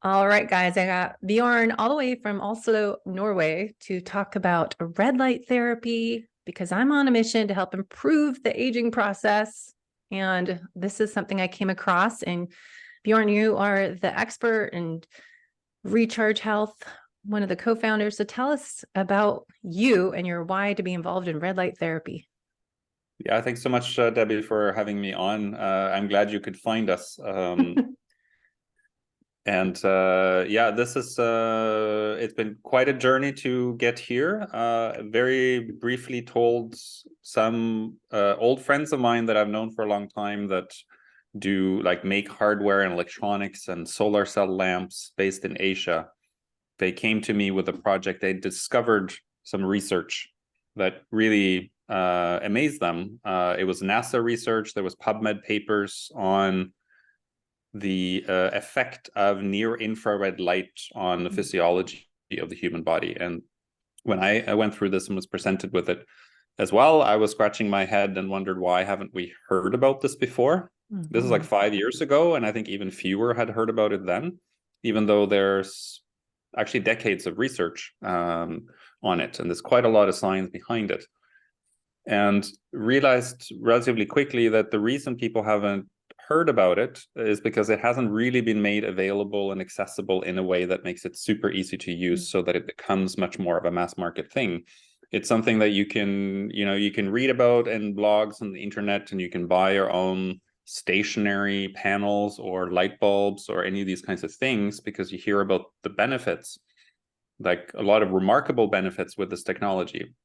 All right, guys, I got Bjorn all the way from Oslo, Norway, to talk about red light therapy because I'm on a mission to help improve the aging process. And this is something I came across. And Bjorn, you are the expert in Recharge Health, one of the co-founders. So tell us about you and your why to be involved in red light therapy. Yeah, thanks so much, Debbie, for having me on. I'm glad you could find us. Yeah, this is it's been quite a journey to get here. Very briefly told, some old friends of mine that I've known for a long time that do make hardware and electronics and solar cell lamps based in Asia. They came to me with a project. They discovered some research that really amazed them. It was NASA research. There was PubMed papers on the effect of near-infrared light on the physiology of the human body. And when I went through this and was presented with it as well, I was scratching my head and wondered, why haven't we heard about this before? This is like 5 years ago, and I think even fewer had heard about it then, even though there's actually decades of research on it, and there's quite a lot of science behind it. And realized relatively quickly that the reason people haven't heard about it is because it hasn't really been made available and accessible in a way that makes it super easy to use, so that it becomes much more of a mass market thing. It's something that you can read about in blogs on the internet, and you can buy your own stationary panels or light bulbs or any of these kinds of things, because you hear about the benefits, like a lot of remarkable benefits with this technology.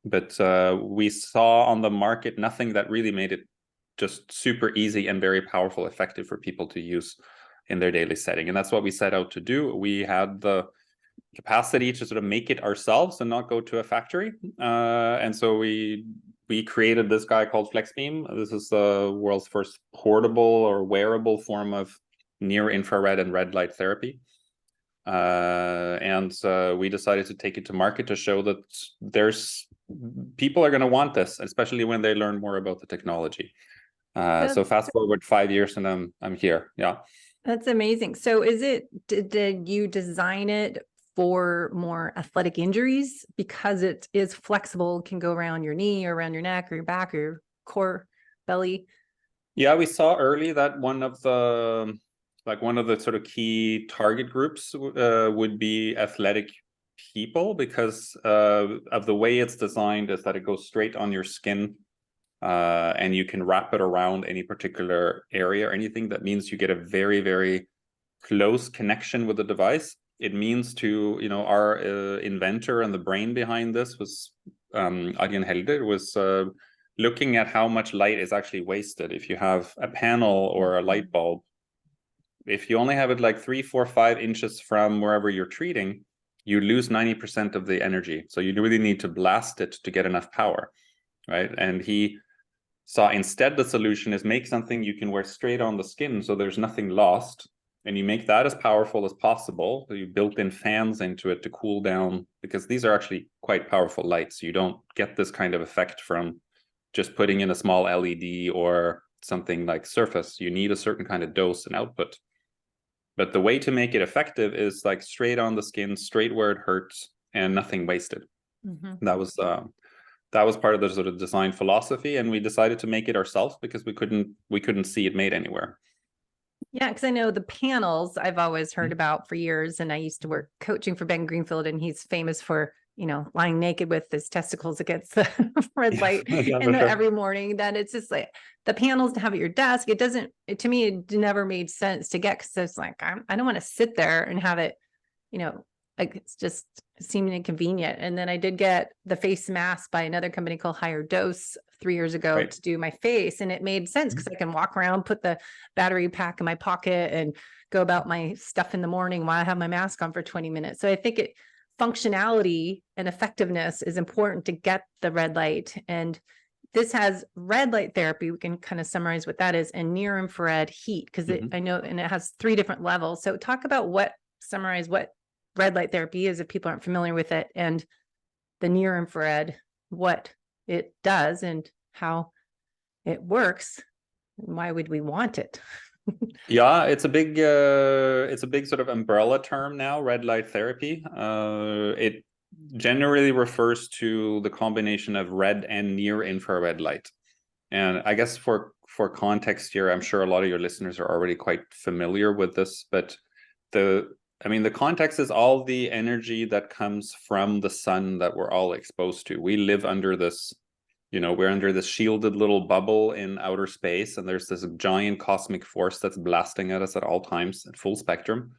But we saw on the market nothing that really made it just super easy and very powerful, effective for people to use in their daily setting. And that's what we set out to do. We had the capacity to sort of make it ourselves and not go to a factory. And so we created this guy called FlexBeam. This is the world's first portable or wearable form of near infrared and red light therapy. And we decided to take it to market to show that people are going to want this, especially when they learn more about the technology. So fast forward 5 years and I'm here. Yeah. That's amazing. So did you design it for more athletic injuries because it is flexible, can go around your knee or around your neck or your back or your core, belly? Yeah, we saw early that one of the sort of key target groups would be athletic people, because of the way it's designed is that it goes straight on your skin, and you can wrap it around any particular area or anything. That means you get a very, very close connection with the device. It means to, our inventor and the brain behind this was Bjrn Ekeberg, was looking at how much light is actually wasted. If you have a panel or a light bulb, if you only have it like 3, 4, 5 inches from wherever you're treating, you lose 90% of the energy. So you really need to blast it to get enough power, right? And he saw instead the solution is make something you can wear straight on the skin, so there's nothing lost, and you make that as powerful as possible. So you built in fans into it to cool down, because these are actually quite powerful lights. You don't get this kind of effect from just putting in a small LED or something like Surface. You need a certain kind of dose and output. But the way to make it effective is like straight on the skin, straight where it hurts, and nothing wasted. That was part of the sort of design philosophy, and we decided to make it ourselves because we couldn't see it made anywhere. Yeah, because I know the panels I've always heard about for years, and I used to work coaching for Ben Greenfield, and he's famous for lying naked with his testicles against the red light every morning. That it's just like the panels to have at your desk. To me, it never made sense to get, because it's like I don't want to sit there and have it, like it's just seeming inconvenient. And then I did get the face mask by another company called Higher Dose 3 years ago to do my face. And it made sense because I can walk around, put the battery pack in my pocket and go about my stuff in the morning while I have my mask on for 20 minutes. So I think functionality and effectiveness is important to get the red light. And this has red light therapy. We can kind of summarize what that is, and near infrared heat, because I know, and it has 3 different levels. So talk about summarize what red light therapy is if people aren't familiar with it, and the near infrared, what it does and how it works, and why would we want it? Yeah, it's a big sort of umbrella term now, red light therapy. It generally refers to the combination of red and near infrared light. And I guess for context here, I'm sure a lot of your listeners are already quite familiar with this, but the context is all the energy that comes from the sun that we're all exposed to. We live under this, we're under this shielded little bubble in outer space, and there's this giant cosmic force that's blasting at us at all times at full spectrum.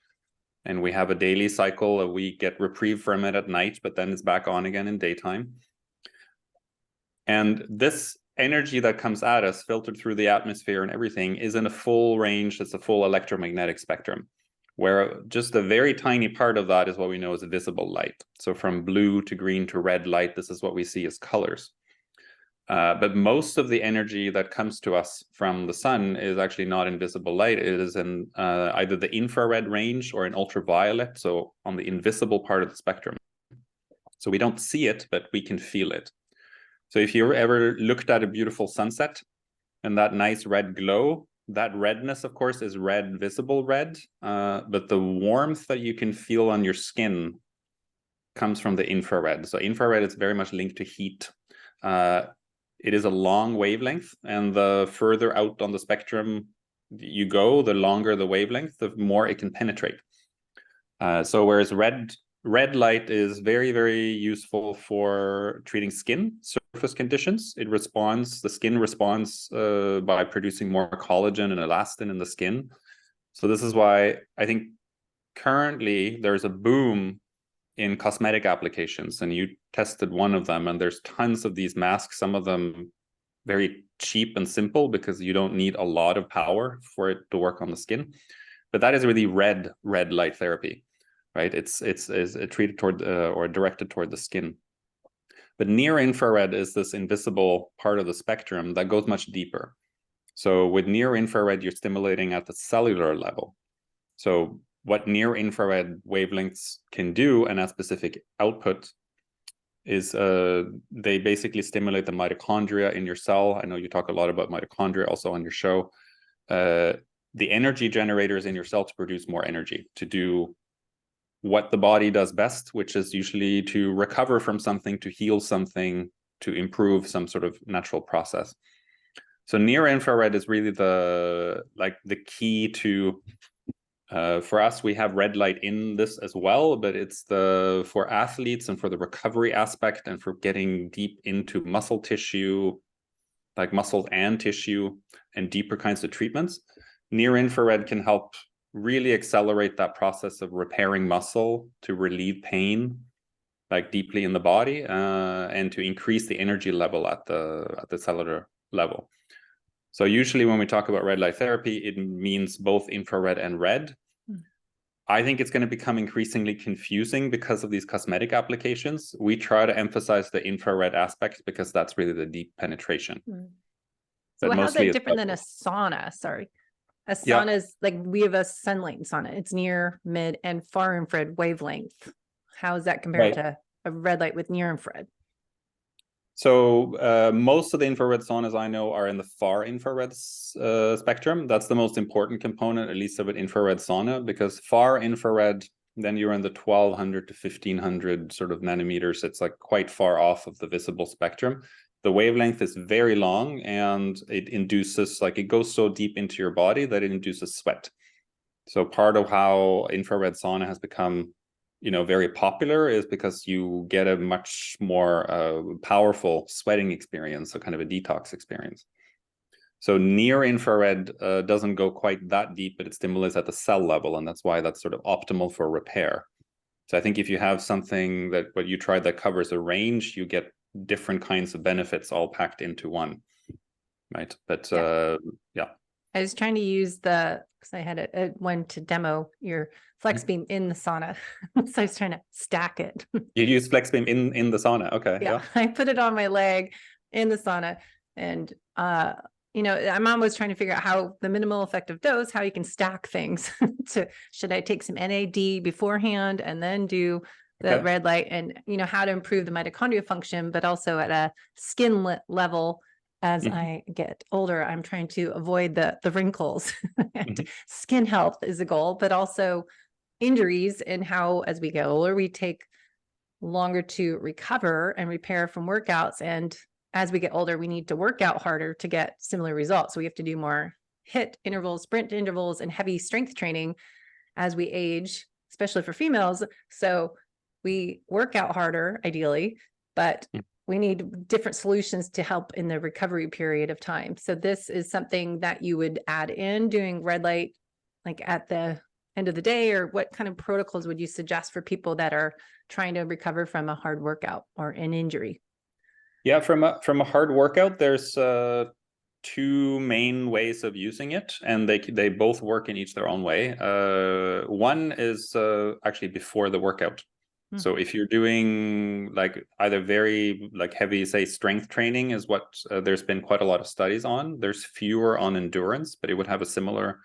And we have a daily cycle, and we get reprieve from it at night, but then it's back on again in daytime. And this energy that comes at us, filtered through the atmosphere and everything, is in a full range. It's a full electromagnetic spectrum, where just a very tiny part of that is what we know as visible light. So from blue to green to red light, this is what we see as colors. But most of the energy that comes to us from the sun is actually not in visible light. It is in either the infrared range or in ultraviolet, so on the invisible part of the spectrum. So we don't see it, but we can feel it. So if you ever looked at a beautiful sunset and that nice red glow, that redness, of course, is red, visible red, but the warmth that you can feel on your skin comes from the infrared. So infrared is very much linked to heat. It is a long wavelength, and the further out on the spectrum you go, the longer the wavelength, the more it can penetrate. So whereas red light is very, very useful for treating skin surface conditions. The skin responds by producing more collagen and elastin in the skin. So this is why I think currently there's a boom in cosmetic applications, and you tested one of them, and there's tons of these masks, some of them very cheap and simple because you don't need a lot of power for it to work on the skin. But that is really red light therapy, right? It's treated toward or directed toward the skin. But near infrared is this invisible part of the spectrum that goes much deeper. So with near infrared, you're stimulating at the cellular level. So what near infrared wavelengths can do, and a specific output, is they basically stimulate the mitochondria in your cell. I know you talk a lot about mitochondria also on your show. The energy generators in your cell to produce more energy, to do what the body does best, which is usually to recover from something, to heal something, to improve some sort of natural process. So near infrared is really the key to, for us, we have red light in this as well, but it's for athletes and for the recovery aspect and for getting deep into muscle tissue, like muscles and tissue, and deeper kinds of treatments. Near infrared can help really accelerate that process of repairing muscle to relieve pain, like deeply in the body, and to increase the energy level at the cellular level. So usually when we talk about red light therapy, it means both infrared and red. I think it's going to become increasingly confusing because of these cosmetic applications. We try to emphasize the infrared aspect because that's really the deep penetration. So how's that different than a sauna? Sorry. A sauna is like, we have a sunlight sauna. It's near, mid, and far infrared wavelength. How is that compared to a red light with near infrared? So most of the infrared saunas I know are in the far infrared spectrum. That's the most important component, at least of an infrared sauna, because far infrared, then you're in the 1200 to 1500 sort of nanometers. It's like quite far off of the visible spectrum. The wavelength is very long, and it induces, like, it goes so deep into your body that it induces sweat. So part of how infrared sauna has become, very popular is because you get a much more powerful sweating experience, so kind of a detox experience. So near infrared doesn't go quite that deep, but it stimulates at the cell level, and that's why that's sort of optimal for repair. So I think if you have something that what you tried that covers a range, you get different kinds of benefits all packed into one, right? But yeah. I was trying to use because I had one to demo your FlexBeam in the sauna. So I was trying to stack it. You use FlexBeam in the sauna. Okay. Yeah. I put it on my leg in the sauna, and I'm always trying to figure out how the minimal effective dose, how you can stack things. Should I take some NAD beforehand and then do the red light, and how to improve the mitochondria function, but also at a skin level, as Mhm. I get older, I'm trying to avoid the wrinkles. And Mhm. skin health is a goal, but also injuries, and how, as we get older, we take longer to recover and repair from workouts. And as we get older, we need to work out harder to get similar results. So we have to do more HIIT intervals, sprint intervals, and heavy strength training as we age, especially for females. So we work out harder, ideally, but we need different solutions to help in the recovery period of time. So this is something that you would add in doing red light, like at the end of the day, or what kind of protocols would you suggest for people that are trying to recover from a hard workout or an injury? Yeah, from a hard workout, there's two main ways of using it, and they both work in each their own way. One is actually before the workout. So if you're doing like either very like heavy, say, strength training is what there's been quite a lot of studies on. There's fewer on endurance, but it would have a similar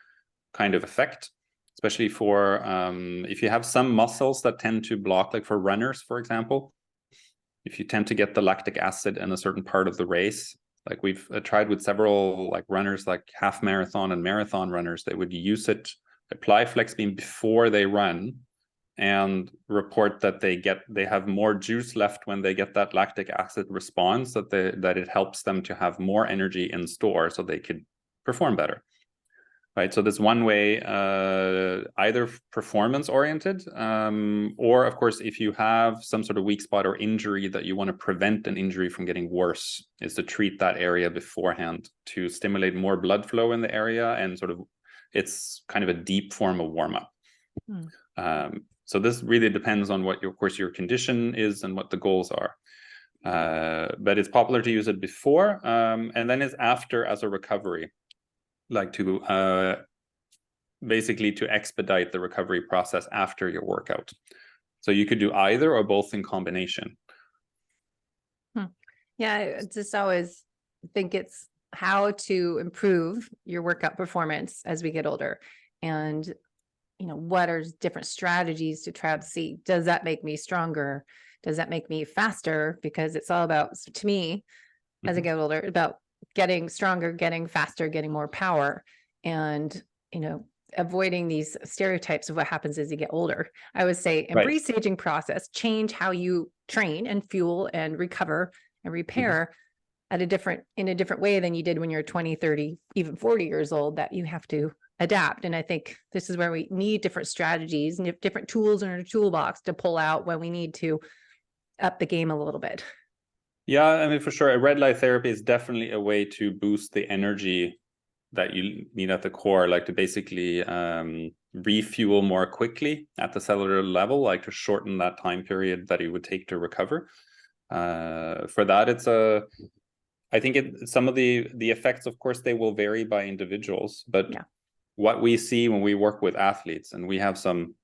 kind of effect, especially for if you have some muscles that tend to block, like for runners, for example. If you tend to get the lactic acid in a certain part of the race, like we've tried with several like runners, like half marathon and marathon runners, they would use it, apply FlexBeam before they run, and report that they have more juice left when they get that lactic acid response, that it helps them to have more energy in store so they could perform better. Right, so there's one way, either performance oriented, or of course, if you have some sort of weak spot or injury that you want to prevent an injury from getting worse, is to treat that area beforehand to stimulate more blood flow in the area, and sort of it's kind of a deep form of warm up. So this really depends on what of course your condition is and what the goals are. But it's popular to use it before, and then it's after as a recovery, like to basically to expedite the recovery process after your workout. So you could do either or both in combination. Yeah, I just always think it's how to improve your workout performance as we get older. And, you know, what are different strategies to try to see, does that make me stronger? Does that make me faster? Because it's all about, to me, as I get older, about getting stronger, getting faster, getting more power, and, you know, avoiding these stereotypes of what happens as you get older. I would say embrace the aging process, change how you train and fuel and recover and repair in a different way than you did when you're 20, 30, even 40 years old, that you have to adapt. And I think this is where we need different strategies and different tools in our toolbox to pull out when we need to up the game a little bit. Yeah, I mean, for sure, a red light therapy is definitely a way to boost the energy that you need at the core, like to basically refuel more quickly at the cellular level, like to shorten that time period that it would take to recover. For that, I think some of the effects, of course, they will vary by individuals, but what we see when we work with athletes, and we have some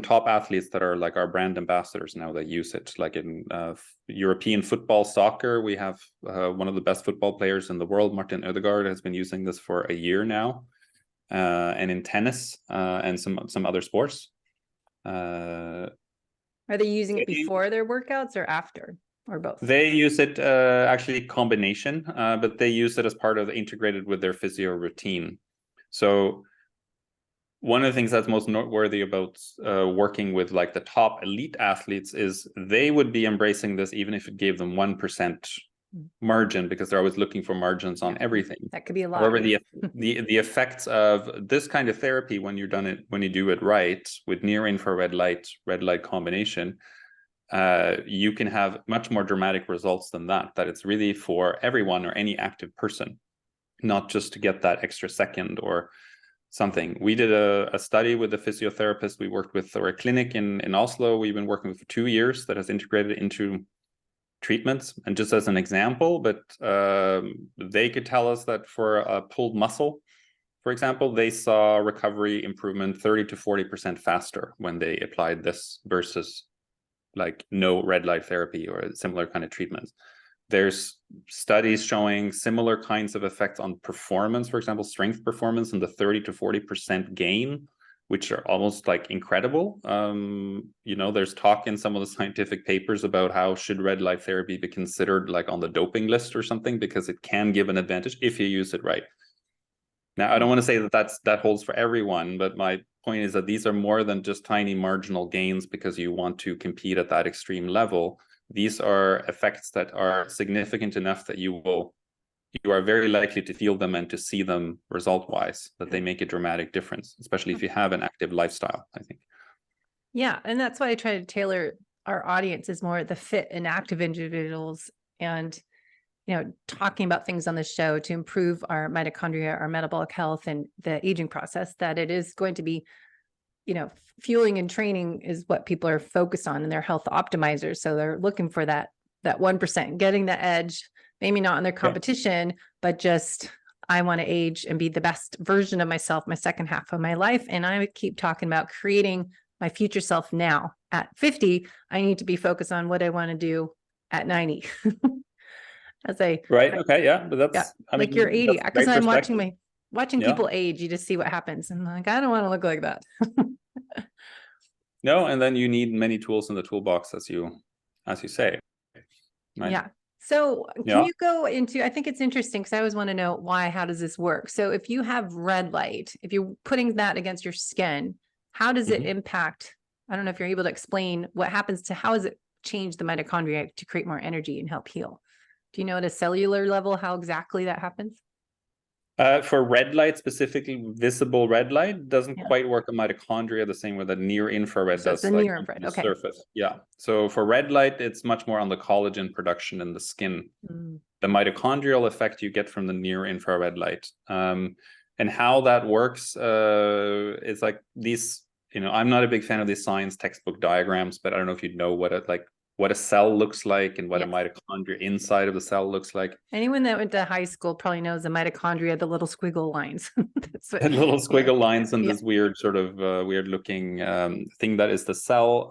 top athletes that are like our brand ambassadors now that use it. Like in European football, soccer, we have one of the best football players in the world, Martin Ødegaard, has been using this for a year now. And in tennis and some other sports. Are they using it before their workouts or after, or both? They use it actually combination, but they use it as part of integrated with their physio routine. So one of the things that's most noteworthy about working with like the top elite athletes is they would be embracing this even if it gave them 1% margin, because they're always looking for margins on everything. That could be a lot. However, the effects of this kind of therapy, when you do it right with near infrared light, red light combination, you can have much more dramatic results than that it's really for everyone or any active person, not just to get that extra second or something. We did a study with a physiotherapist we worked with, or a clinic in Oslo we've been working with for 2 years, that has integrated into treatments. And just as an example, but they could tell us that for a pulled muscle, for example, they saw recovery improvement 30 to 40% faster when they applied this versus like no red light therapy or similar kind of treatments. There's studies showing similar kinds of effects on performance, for example, strength performance, and the 30 to 40% gain which are almost like incredible. You know, there's talk in some of the scientific papers about how should red light therapy be considered like on the doping list or something, because it can give an advantage if you use it right. Now, I don't want to say that that holds for everyone, but my point is that these are more than just tiny marginal gains because you want to compete at that extreme level. These are effects that are significant enough that you are very likely to feel them and to see them result-wise, that they make a dramatic difference, especially if you have an active lifestyle, I think. Yeah, and that's why I try to tailor our audience is more the fit and active individuals, and talking about things on the show to improve our mitochondria, our metabolic health, and the aging process, that it is going to be, fueling and training is what people are focused on in their health optimizers. So they're looking for that 1%, getting the edge, maybe not in their competition, but just, I want to age and be the best version of myself, my second half of my life. And I keep talking about creating my future self now. At 50, I need to be focused on what I want to do at 90. As right. Okay. Yeah. But that's, I mean, like you're 80, because I'm watching Yeah. people age, you just see what happens. And like, I don't want to look like that. No, and then you need many tools in the toolbox, as you say. Right? Yeah. So can you go into, I think it's interesting because I always want to know how does this work? So if you have red light, if you're putting that against your skin, how does it impact? I don't know if you're able to explain what happens to, how does it change the mitochondria to create more energy and help heal? Do you know at a cellular level how exactly that happens? For red light, specifically visible red light, doesn't quite work on mitochondria the same way that near infrared does. The near infrared, okay. Surface. Yeah. So for red light, it's much more on the collagen production in the skin. The mitochondrial effect you get from the near infrared light. And how that works is like these, I'm not a big fan of these science textbook diagrams, but I don't know if you know what a cell looks like and what a mitochondria inside of the cell looks like. Anyone that went to high school probably knows the mitochondria, the little squiggle lines. The little squiggle lines and this weird sort of weird looking thing that is the cell.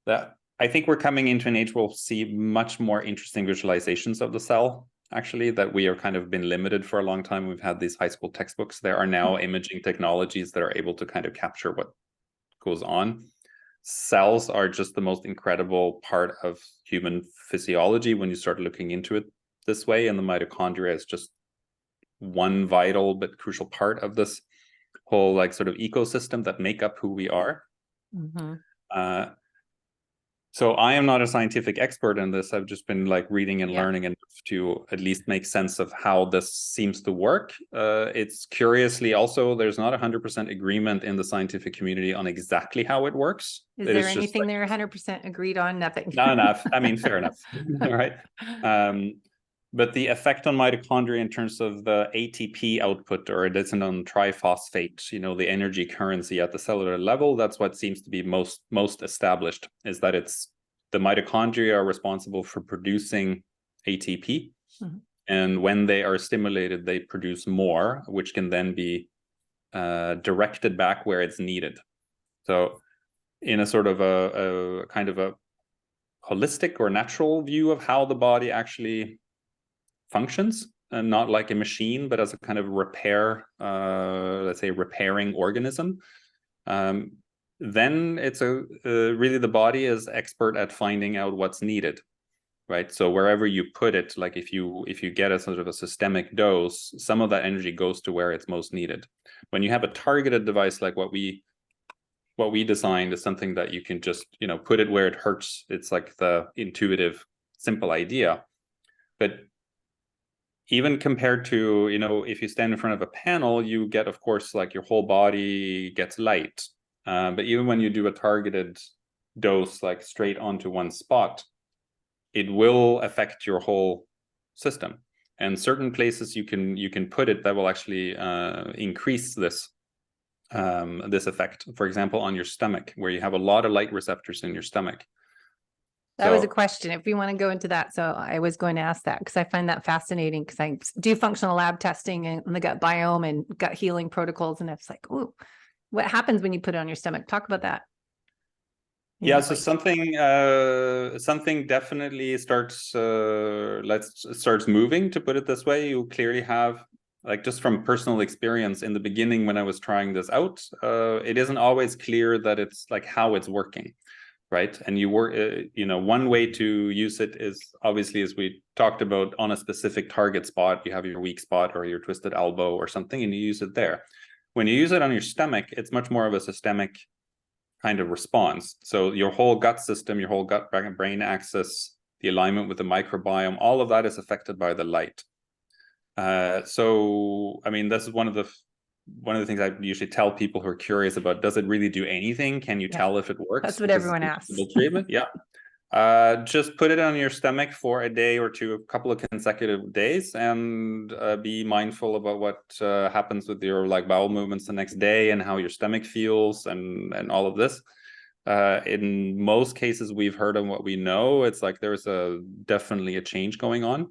That I think we're coming into an age where we'll see much more interesting visualizations of the cell, actually, that we are kind of been limited for a long time. We've had these high school textbooks. There are now imaging technologies that are able to kind of capture what goes on. Cells are just the most incredible part of human physiology when you start looking into it this way, and the mitochondria is just one vital but crucial part of this whole like sort of ecosystem that make up who we are. So I am not a scientific expert in this. I've just been like reading and learning enough to at least make sense of how this seems to work. It's curiously also, there's not 100% agreement in the scientific community on exactly how it works. Is there anything they're 100% agreed on? Nothing. Not enough. I mean, fair enough. All right. But the effect on mitochondria in terms of the ATP output or adenosine triphosphate, the energy currency at the cellular level, that's what seems to be most established, is that it's the mitochondria are responsible for producing ATP. And when they are stimulated, they produce more, which can then be directed back where it's needed. So in a sort of a kind of a holistic or natural view of how the body actually functions, and not like a machine, but as a kind of repair, let's say repairing organism, then it's really the body is expert at finding out what's needed, right? So wherever you put it, like if you get a sort of a systemic dose, some of that energy goes to where it's most needed. When you have a targeted device like what we designed is something that you can just put it where it hurts. It's like the intuitive, simple idea, but even compared to, if you stand in front of a panel, you get, of course, like your whole body gets light. But even when you do a targeted dose, like straight onto one spot, it will affect your whole system. And certain places you can put it that will actually increase this effect. For example, on your stomach, where you have a lot of light receptors in your stomach. That was a question, if we want to go into that. So I was going to ask that because I find that fascinating, because I do functional lab testing and the gut biome and gut healing protocols. And it's like, ooh, what happens when you put it on your stomach? Talk about that. So something definitely starts moving, to put it this way. You clearly have like just from personal experience in the beginning when I was trying this out, it isn't always clear that it's like how it's working, right? And you work, one way to use it is obviously, as we talked about, on a specific target spot. You have your weak spot or your twisted elbow or something, and you use it there. When you use it on your stomach, it's much more of a systemic kind of response. So your whole gut system, your whole gut brain axis, the alignment with the microbiome, all of that is affected by the light. So, I mean, this is one of the things I usually tell people who are curious about, does it really do anything? Can you tell if it works? That's what everyone asks. Treatment, yeah. Just put it on your stomach for a day or two, a couple of consecutive days, and be mindful about what happens with your bowel movements the next day and how your stomach feels and all of this. In most cases we've heard and what we know, it's like there's definitely a change going on.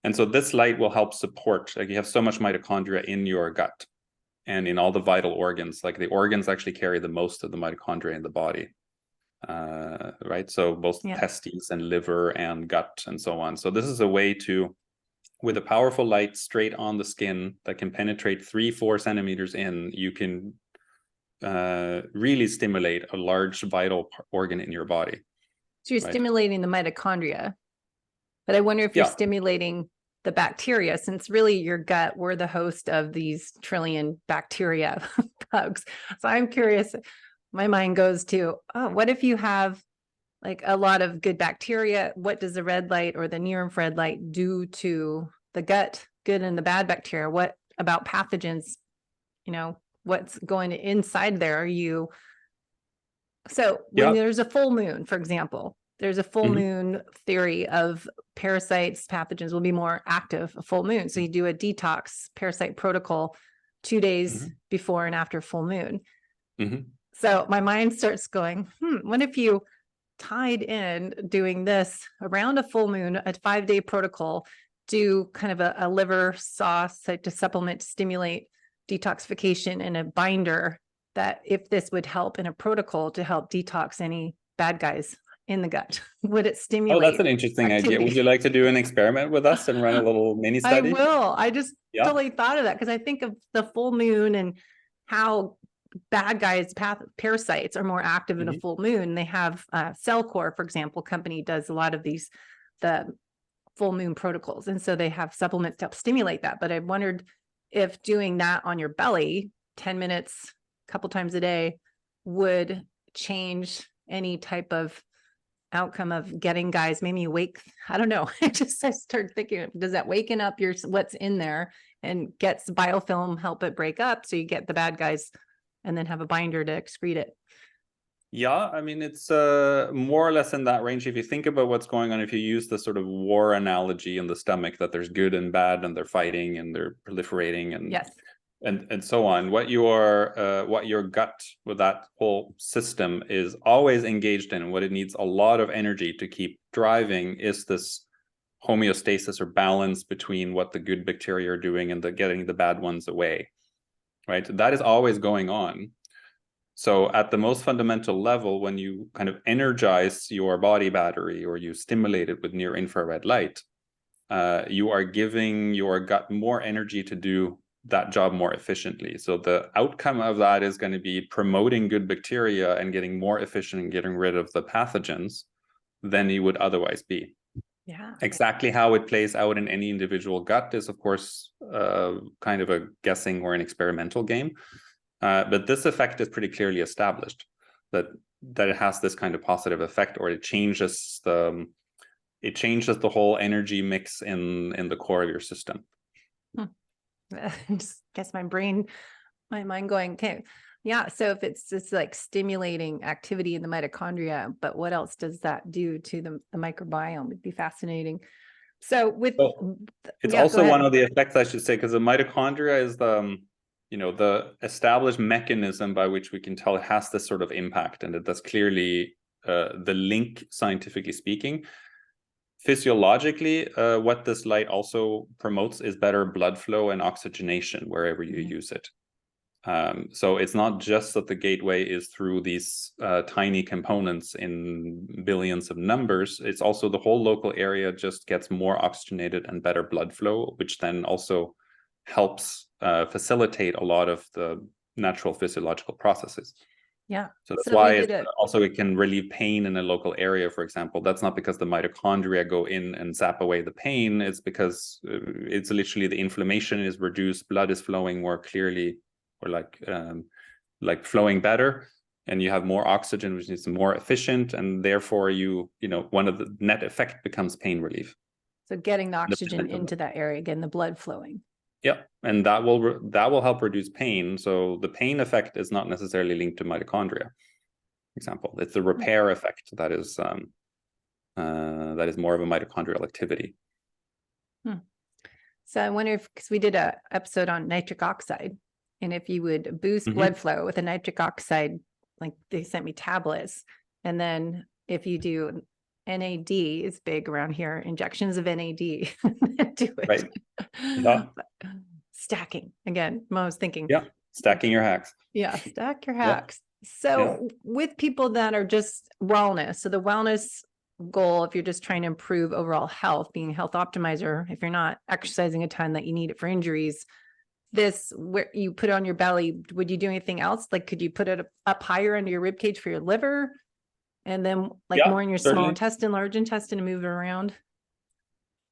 And so this light will help support, like you have so much mitochondria in your gut and in all the vital organs, like the organs actually carry the most of the mitochondria in the body. Right, so both testes and liver and gut and so on. So this is a way to, with a powerful light straight on the skin that can penetrate 3-4 centimeters in, you can really stimulate a large vital organ in your body. So you're stimulating the mitochondria, but I wonder if you're stimulating the bacteria, since really your gut, we're the host of these trillion bacteria bugs. So I'm curious, my mind goes to, what if you have like a lot of good bacteria? What does the red light or the near infrared light do to the gut, good and the bad bacteria? What about pathogens? What's going inside there? So when there's a full moon, for example, there's a full moon theory of parasites, pathogens will be more active a full moon. So you do a detox parasite protocol 2 days before and after full moon. So my mind starts going, what if you tied in doing this around a full moon, a 5-day protocol, do kind of a liver sauce to supplement, to stimulate detoxification, and a binder that if this would help in a protocol to help detox any bad guys in the gut, would it stimulate? Oh, that's an interesting idea. Would you like to do an experiment with us and run a little mini study? I will. I just totally thought of that because I think of the full moon and how bad guys, parasites are more active in a full moon. They have Cellcore, for example, company does a lot of the full moon protocols. And so they have supplements to help stimulate that. But I wondered if doing that on your belly, 10 minutes, a couple times a day, would change any type of outcome of getting guys maybe awake. I don't know. I started thinking, does that waken up what's in there and gets biofilm, help it break up so you get the bad guys and then have a binder to excrete it? Yeah, I mean, it's more or less in that range. If you think about what's going on, if you use the sort of war analogy in the stomach, that there's good and bad and they're fighting and they're proliferating and so on, what your gut with that whole system is always engaged in, what it needs a lot of energy to keep driving, is this homeostasis or balance between what the good bacteria are doing and getting the bad ones away, right? That is always going on. So at the most fundamental level, when you kind of energize your body battery or you stimulate it with near infrared light, you are giving your gut more energy to do that job more efficiently. So the outcome of that is going to be promoting good bacteria and getting more efficient and getting rid of the pathogens than you would otherwise be. Yeah. Exactly how it plays out in any individual gut is, of course, kind of a guessing or an experimental game. But this effect is pretty clearly established, that it has this kind of positive effect, or it changes the whole energy mix in the core of your system. Just guess my mind going, okay, yeah. So if it's just like stimulating activity in the mitochondria, but what else does that do to the microbiome? It'd be fascinating. So it's also one of the effects, I should say, because the mitochondria is the established mechanism by which we can tell it has this sort of impact, and that's clearly the link, scientifically speaking. Physiologically, what this light also promotes is better blood flow and oxygenation wherever you use it. So it's not just that the gateway is through these tiny components in billions of numbers. It's also the whole local area just gets more oxygenated and better blood flow, which then also helps facilitate a lot of the natural physiological processes. Yeah. So that's So we why did it's also it can relieve pain in a local area, for example. That's not because the mitochondria go in and zap away the pain. It's because it's literally the inflammation is reduced, blood is flowing more clearly, or like flowing better, and you have more oxygen, which is more efficient, and therefore one of the net effect becomes pain relief. So getting the oxygen into that area, getting the blood flowing. Yeah, and that will help reduce pain. So the pain effect is not necessarily linked to mitochondria, for example. It's the repair effect that is more of a mitochondrial activity. So I wonder if, because we did a episode on nitric oxide, and if you would boost blood flow with a nitric oxide, like they sent me tablets, and then if you do NAD is big around here, injections of NAD, do it. Right. Yeah. Stacking again. I was thinking. Yeah. Stacking your hacks. Yeah. Stack your hacks. Yeah. So with people that are just wellness, so the wellness goal, if you're just trying to improve overall health, being a health optimizer, if you're not exercising a ton that you need it for injuries, this where you put it on your belly, would you do anything else? Like, could you put it up higher under your rib cage for your liver? And then more in your small intestine, large intestine, to move it around?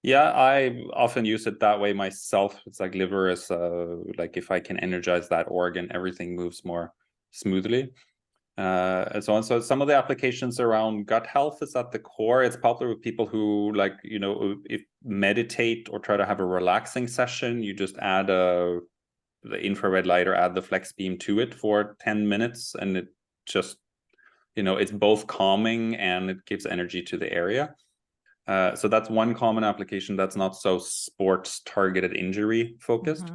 Yeah, I often use it that way myself. It's like liver is like if I can energize that organ, everything moves more smoothly. And so on. So some of the applications around gut health is at the core. It's popular with people who if meditate or try to have a relaxing session, you just add the infrared light or add the FlexBeam to it for 10 minutes. And it just, it's both calming and it gives energy to the area. So that's one common application that's not so sports targeted injury focused.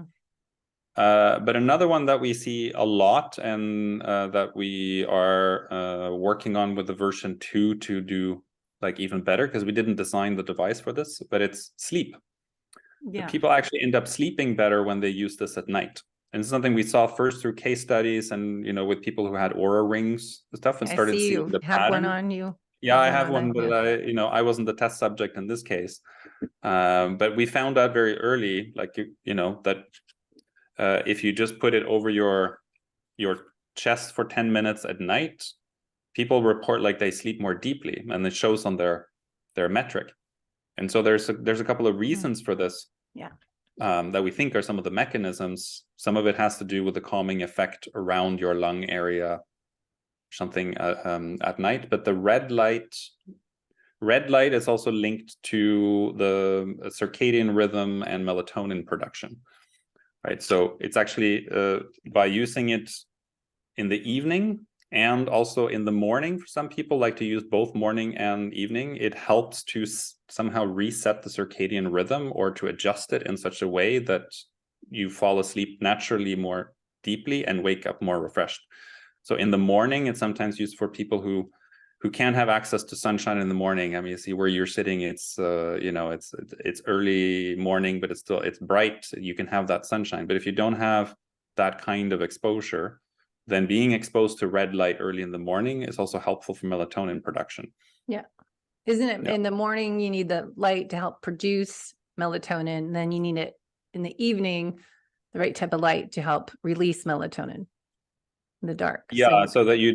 But another one that we see a lot and that we are working on with the version 2 to do even better, because we didn't design the device for this, but it's sleep. Yeah. People actually end up sleeping better when they use this at night. And it's something we saw first through case studies and, with people who had Aura rings and stuff and started seeing the pattern. One on you. Yeah, I have one, but I wasn't the test subject in this case. But we found out very early, that if you just put it over your chest for 10 minutes at night, people report they sleep more deeply, and it shows on their metric. And so there's a couple of reasons for this. Yeah. That we think are some of the mechanisms. Some of it has to do with the calming effect around your lung area, something at night. But the red light is also linked to the circadian rhythm and melatonin production. Right, so it's actually by using it in the evening and also in the morning. For some people like to use both morning and evening. It helps to somehow reset the circadian rhythm or to adjust it in such a way that you fall asleep naturally more deeply and wake up more refreshed. So in the morning, it's sometimes used for people who can't have access to sunshine in the morning. I mean, you see where you're sitting, it's it's early morning, but it's bright. You can have that sunshine. But if you don't have that kind of exposure, then being exposed to red light early in the morning is also helpful for melatonin production. Yeah. Isn't it in the morning, you need the light to help produce melatonin, and then you need it in the evening, the right type of light to help release melatonin in the dark. Yeah, so that you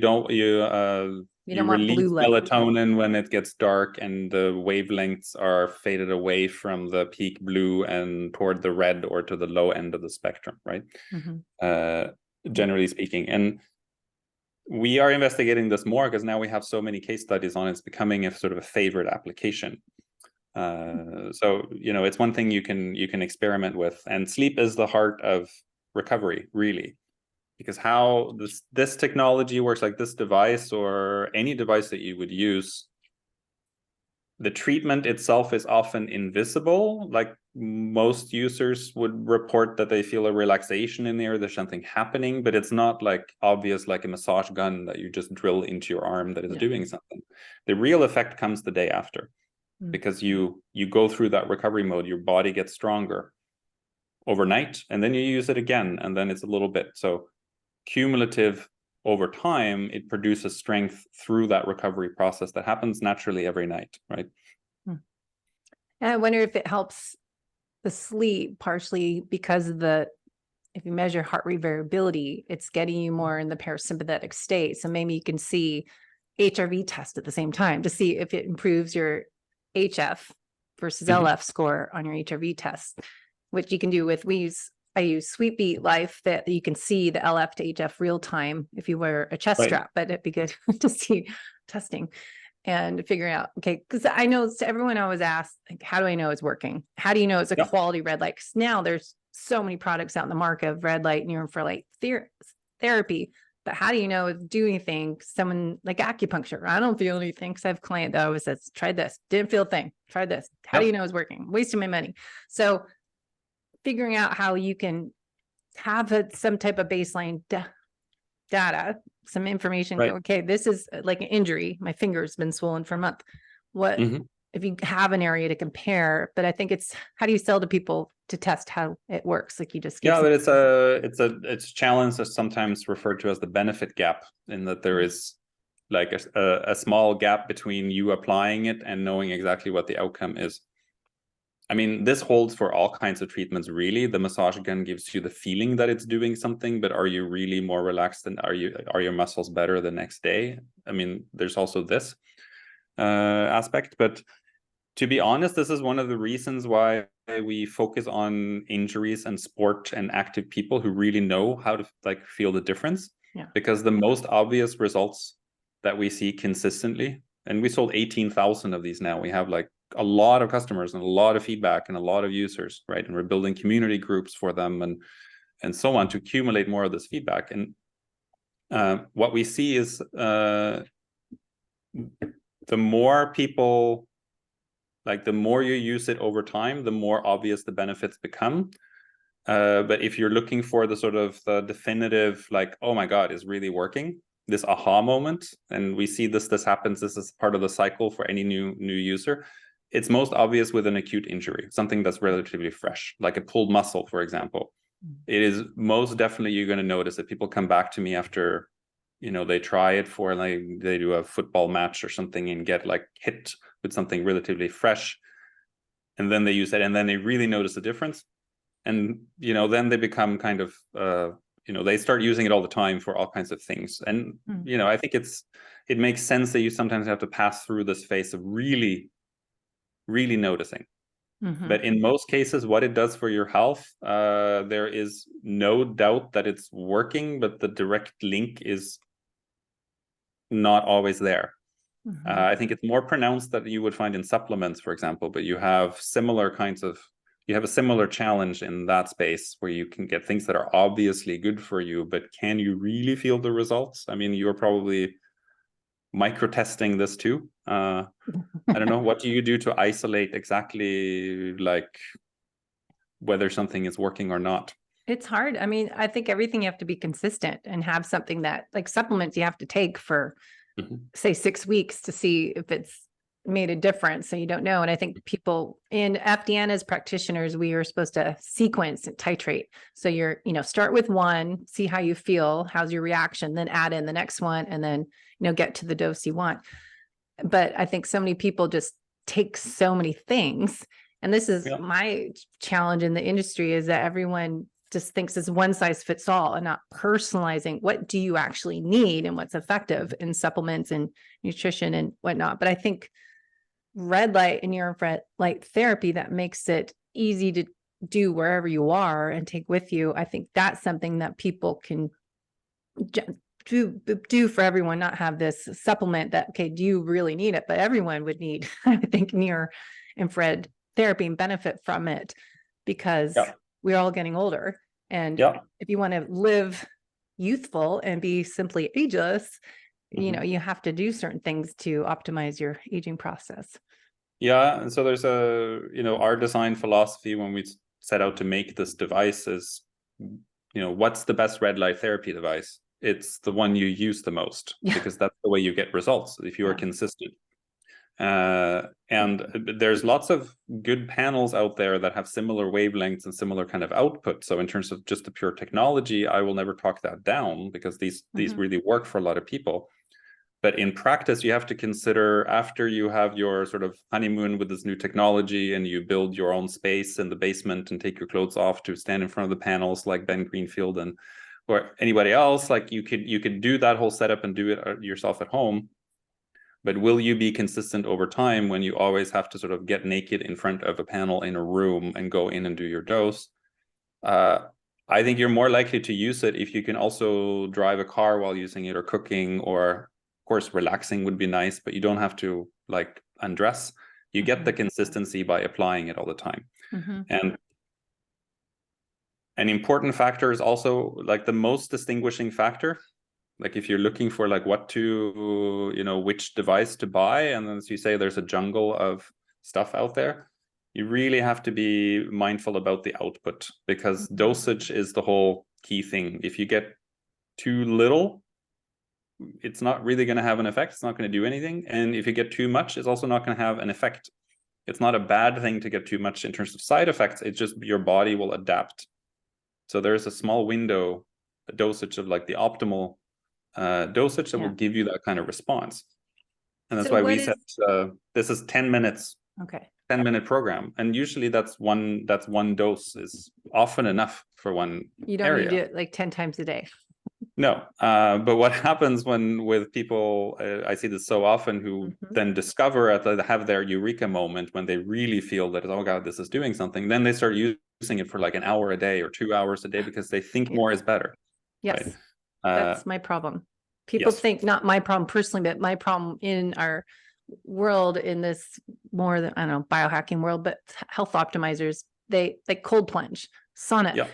release blue light. Melatonin when it gets dark and the wavelengths are faded away from the peak blue and toward the red or to the low end of the spectrum, right? Generally speaking. And we are investigating this more because now we have so many case studies on it. It's becoming a sort of a favorite application. So, it's one thing you can experiment with, and sleep is the heart of recovery, really. Because how this technology works, like this device or any device that you would use, the treatment itself is often invisible. Like most users would report that they feel a relaxation in there, there's something happening, but it's not obvious like a massage gun that you just drill into your arm that is doing something. The real effect comes the day after, because you go through that recovery mode, your body gets stronger overnight, and then you use it again, and then it's a little bit. So cumulative over time, it produces strength through that recovery process that happens naturally every night, right? And I wonder if it helps the sleep, partially because of if you measure heart rate variability, it's getting you more in the parasympathetic state. So maybe you can see HRV test at the same time to see if it improves your HF versus LF score on your HRV test, which you can do with, I use Sweetbeat Life, that you can see the LF to HF real time if you wear a chest strap, but it'd be good to see testing and figuring out, okay, because I know everyone always asks, like, how do I know it's working? How do you know it's a quality red light? Because now there's so many products out in the market of red light, near infrared therapy, but how do you know it's doing anything? Someone like acupuncture, I don't feel anything, because I have a client that always says, tried this, didn't feel a thing, tried this. How do you know it's working? Wasting my money. So figuring out how you can have some type of baseline data, some information. Okay, this is like an injury. My finger's been swollen for a month. What if you have an area to compare? But I think it's, how do you sell to people to test how it works? Like you just but it's a challenge that's sometimes referred to as the benefit gap, in that there is like a small gap between you applying it and knowing exactly what the outcome is. I mean, this holds for all kinds of treatments, really. The massage gun gives you the feeling that it's doing something, but are you really more relaxed, and are your muscles better the next day? I mean, there's also this aspect. But to be honest, this is one of the reasons why we focus on injuries and sport and active people who really know how to like feel the difference. Because the most obvious results that we see consistently, and we sold 18,000 of these now. We have like a lot of customers and a lot of feedback and a lot of users, right? And we're building community groups for them and so on to accumulate more of this feedback. And what we see is the more people, like the more you use it over time, the more obvious the benefits become. But if you're looking for the sort of the definitive, like, oh my God, it's really working, this aha moment, and we see this happens, this is part of the cycle for any new user. It's most obvious with an acute injury, something that's relatively fresh, like a pulled muscle, for example. It is most definitely, you're going to notice that people come back to me after, they try it for, like, they do a football match or something and get like hit with something relatively fresh. And then they use it and then they really notice the difference. And, then they become kind of, they start using it all the time for all kinds of things. And, I think it makes sense that you sometimes have to pass through this phase of really noticing. But in most cases, what it does for your health, there is no doubt that it's working, but the direct link is not always there. I think it's more pronounced that you would find in supplements, for example, but you have a similar challenge in that space where you can get things that are obviously good for you, but can you really feel the results? I mean, you're probably micro testing this too. I don't know, what do you do to isolate exactly like whether something is working or not? It's hard. I mean, I think everything you have to be consistent and have something that, like supplements, you have to take for say 6 weeks to see if it's made a difference. So you don't know. And I think people in FDN as practitioners, we are supposed to sequence and titrate. So you're, start with one, see how you feel, how's your reaction, then add in the next one, and then, get to the dose you want. But I think so many people just take so many things. And this is my challenge in the industry, is that everyone just thinks it's one size fits all and not personalizing what do you actually need and what's effective in supplements and nutrition and whatnot. But I think red light and near infrared light therapy, that makes it easy to do wherever you are and take with you. I think that's something that people can do for everyone, not have this supplement that, okay, do you really need it? But everyone would need, I think, near infrared therapy and benefit from it, because we're all getting older. And if you want to live youthful and be simply ageless, you have to do certain things to optimize your aging process. Yeah. And so there's our design philosophy when we set out to make this device is, what's the best red light therapy device? It's the one you use the most, because that's the way you get results if you are consistent. And there's lots of good panels out there that have similar wavelengths and similar kind of output. So in terms of just the pure technology, I will never talk that down, because these really work for a lot of people. But in practice, you have to consider, after you have your sort of honeymoon with this new technology and you build your own space in the basement and take your clothes off to stand in front of the panels like Ben Greenfield and or anybody else, like you could do that whole setup and do it yourself at home. But will you be consistent over time when you always have to sort of get naked in front of a panel in a room and go in and do your dose? I think you're more likely to use it if you can also drive a car while using it, or cooking, or of course relaxing would be nice, but you don't have to like undress. You get the consistency by applying it all the time. And an important factor is also like the most distinguishing factor. Like if you're looking for like what to, you know, which device to buy, and as you say, there's a jungle of stuff out there, you really have to be mindful about the output, because dosage is the whole key thing. If you get too little, it's not really going to have an effect. It's not going to do anything. And if you get too much, it's also not going to have an effect. It's not a bad thing to get too much in terms of side effects. It's just your body will adapt. So there's a small window, a dosage of like the optimal dosage that will give you that kind of response. And that's why we said this is 10 minutes. Okay. 10-minute program, and usually that's one dose is often enough for one. You don't need to do it like 10 times a day. No, but what happens with people, I see this so often, who then discover have their eureka moment when they really feel that, oh God, this is doing something. Then they start using it for like an hour a day or 2 hours a day because they think more is better. Yes, right? That's my problem. People think, not my problem personally, but my problem in our world, in this more than, I don't know, biohacking world, but health optimizers, they like cold plunge, sauna,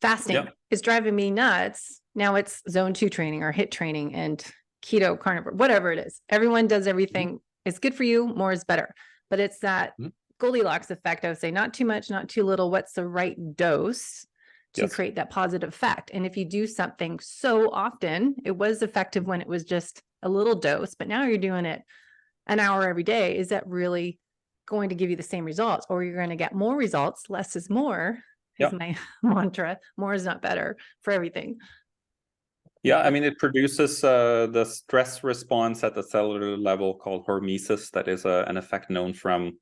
fasting is driving me nuts. Now it's zone 2 training or HIIT training and keto, carnivore, whatever it is. Everyone does everything. It's good for you. More is better. But it's that Goldilocks effect. I would say not too much, not too little. What's the right dose to create that positive effect? And if you do something so often, it was effective when it was just a little dose, but now you're doing it an hour every day. Is that really going to give you the same results? Or you're going to get more results? Less is more is my mantra. More is not better for everything. Yeah, I mean, it produces the stress response at the cellular level called hormesis. That is an effect known from,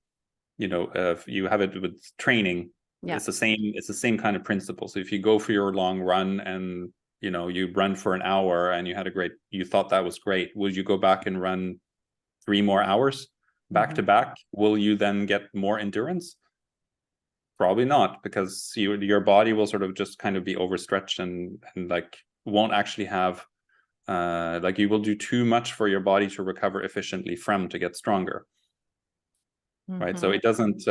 you know, if you have it with training, it's the same kind of principle. So if you go for your long run and, you know, you run for an hour and you thought that was great, would you go back and run 3 more hours back to back? Will you then get more endurance? Probably not, because your body will sort of just kind of be overstretched and like won't actually have like you will do too much for your body to recover efficiently from to get stronger. Right? So it doesn't